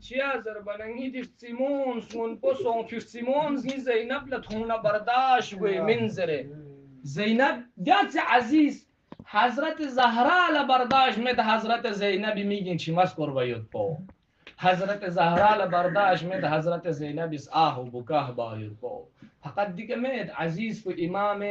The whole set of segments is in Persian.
چیا زربانگی دیفت سیمون سون پسون فیفت سیمون زی زینب لتخونه برداشت گوی منظره زینب دیات عزیز حضرت زهرا لبرداشت مد حضرت زینبی میگین چی مسکر باید پا حضرت زهرا لبرداشت مد حضرت زینب اس آه و بکاه باید پا فقط دیگه مد عزیز کو امام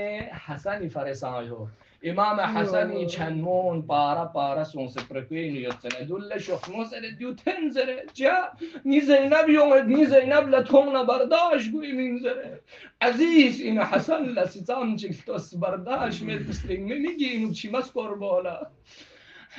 حسنی فرسایو امام حسنی چنمون پارا سون سپرکوین یوتسن دول شخمو سر دیو تنزره جا نی زینب یومد نی زینب لتون برداشت گوی منزره عزیز این حسن لسیتان چکتوس برداشت مد مسلم میگی اینو چی مسکر بالا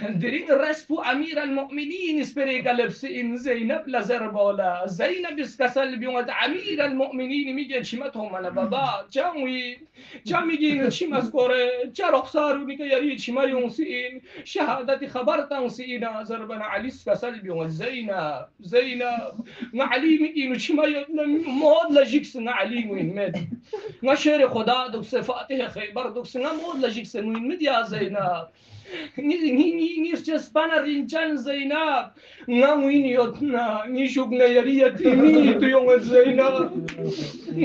درين رسبو أمير المؤمنين سبريك لبسين زينب لزربولا زينب اسكسل بيوم أمير المؤمنين ميجي شمتهم أنا بابا جاوي جاميجين شمس كوري جا رخصارو نيكا يري شما يونسين شهادتي خبرت أنسينا زربنا علي اسكسل بيوم زينب نعلي ميجين شما مود لجيكس نعلي وين مد نشر خدا دوك صفاته خيبر دوك سنا مود لجيكس وين مد يا زينب نیست پناه رینچن زینب نموینیات نه نیشوک نیاری تیمی تو یوم زینب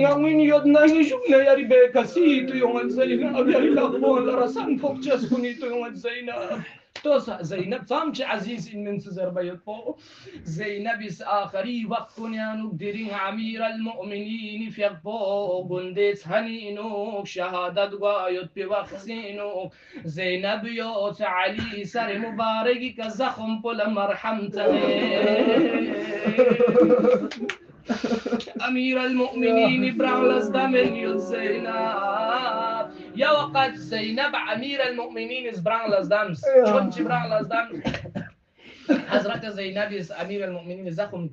نموینیات نه نیشوک نیاری به کسی تو یوم زینب یاری لقبان لرسان فوقچس کنی تو یوم زینب تو زینب سامچ عزیز این من زربیت پو زینب اس آخری وقت کنیانو درین امیر المؤمنین فیق پو گندس هنینو شهادت گوایت پی وقت زینو زینب یوت علی سر مبارکی که زخم پل مرحم امیر المؤمنین برانلز دامن یوت زینب يا وقت زينب أمير المؤمنين إزبران لزدامس شون جبران لزدامس حضرت زينب أمير المؤمنين زخم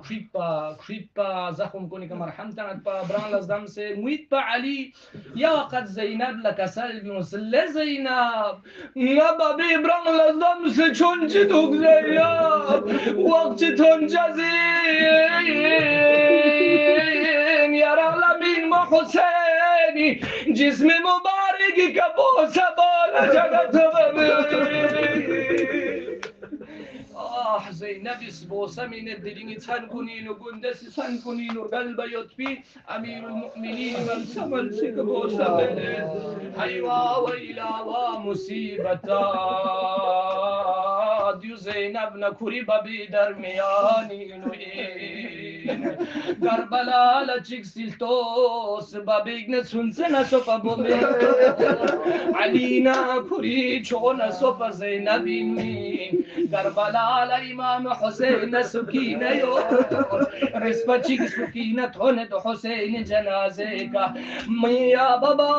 كريبا زخم كوني كمرحمة بران لزدامس مويت با علي يا وقت زينب لك سلبي مسل زينب نبا بي بران لزدامس شون جدوك زينب وقت تنجزين يا رغلا من ما حسيني جسم مبارك كبوس بال جنت زينب بوسه من الدلين تنكنين وقندس تنكنين وقلب يطفي أمير المؤمنين من سمل سك بوسه هيوا ويلا ومصيبتا ديو زينب نكوري ببي درمياني كربلاء لچيك سيلتوس بابيغن سنسنا سوفا بومي علينا كوري چون سوفا زينب مين كربلاء الإمام حسين سكينة يو رسبا چيك سكينة تونت حسين جنازه کا ميا بابا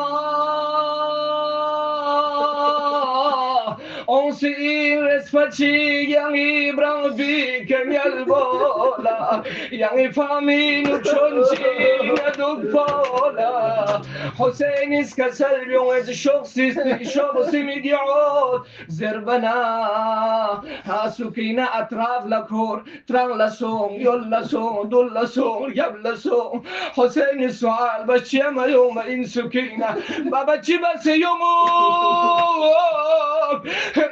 أنسي رسمتي يعني بران في كميال بولا يعني فامين وشونشي ندوك بولا حسين اسكسل بيوم شخصي ميديعود زربنا هاسوكينا أطراف لكور تران لسون يول لسون دول لسون يب لسون حسين السؤال بس يما يوم إنسوكينا بابا چي بس يومو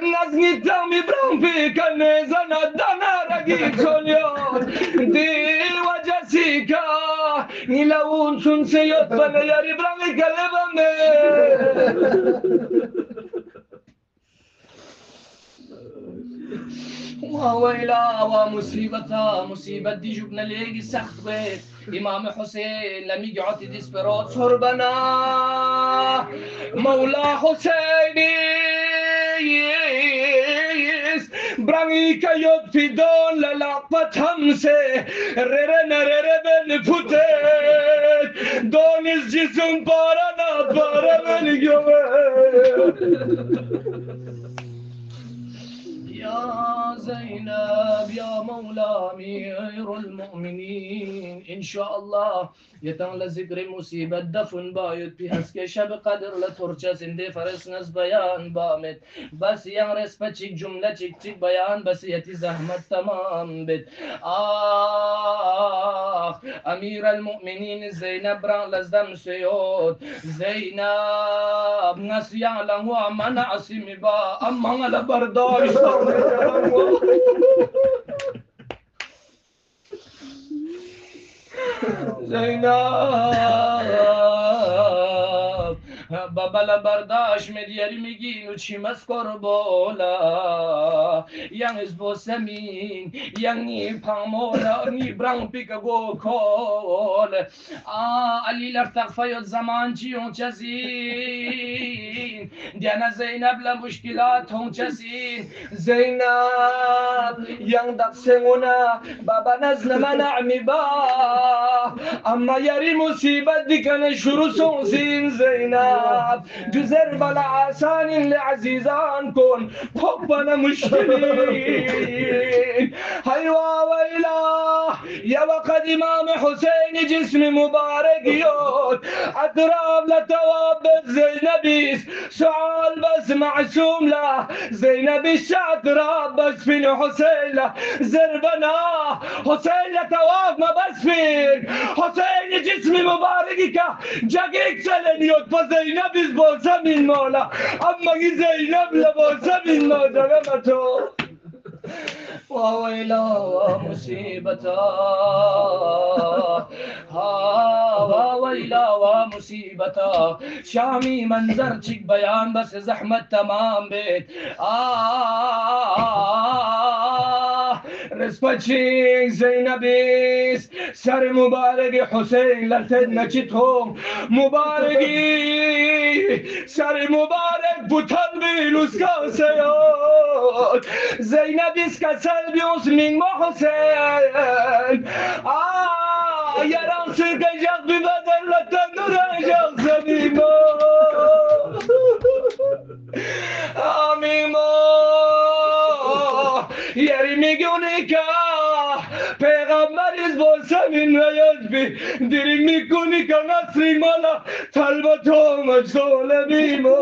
نزنی تامی برام پیکنه زند دنارگی کنیاد دی وجه سیکا نیلون سون سیاد بله یاری برامی کلبمه وويلا ومصيبتا مصيبة دي جبنا ليجي سخت إمام حسين لم يقعد ديسبرات صربنا مولا حسيني برانيكا يد في دون للعقبة همسه ريرن فتت دون الجسم بارا من يا زينب يا مولى أمير المؤمنين إن شاء الله يتم ذكر مصيبة دفن بايد في هسك شب قدر لترجع سندي فرس نس بيان بامد بس ينرس بچيك جملة چيك بيان بس يتي زحمة تمام بد أمير المؤمنين زينب بران لزدم سيود زينب ناس يعلم ومن عصيم با أما لبرداش زینب بابا برداشت میدیاری میگی نو چی مسکر بولا yang is bosamin yang ni pamola ni brown pika go call ali lartقفيت زمان جيون جزين ديانا زينب لمشكلاتهم جزين زينب yang دقسمنا بابا نزل منع مبا اما يري مصيبة دي كان شروع سين زينب جزر بلا عسان لعزيزان كون حبنا مشكلين هيوا ويلا يا وقد امام حسين جسم مبارك يوت اطراف لتواب زينبيس سؤال بس معصوم له زينبيس اطراف بس فين حسين له زربنا حسين لتواب ما بس فين حسين جسم مبارك جاكيك سلنيوت فزينبيس بوسا من مولا اما زينب لبوسا من مولا رمتو وويلا ومصيبتا وويلا ومصيبتا شامي منظر چك بيان بس زحمت تمام بيت رسپچی زینبیس سر مبارک حسین لرتد نچتهم مبارکی سر مبارک بوتن بیلوس کاسیات زینبیس کسل بیوس من ما حسین yaran sürkecek bir bedelletten duracak zemimo amimo yerimi günika peygamberiz bolsa min ve yazbi dirimi günika nasri mala talbatom eczolemimo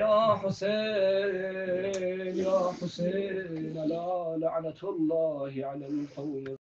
يا حسين يا حسين لا لعنة الله على القوم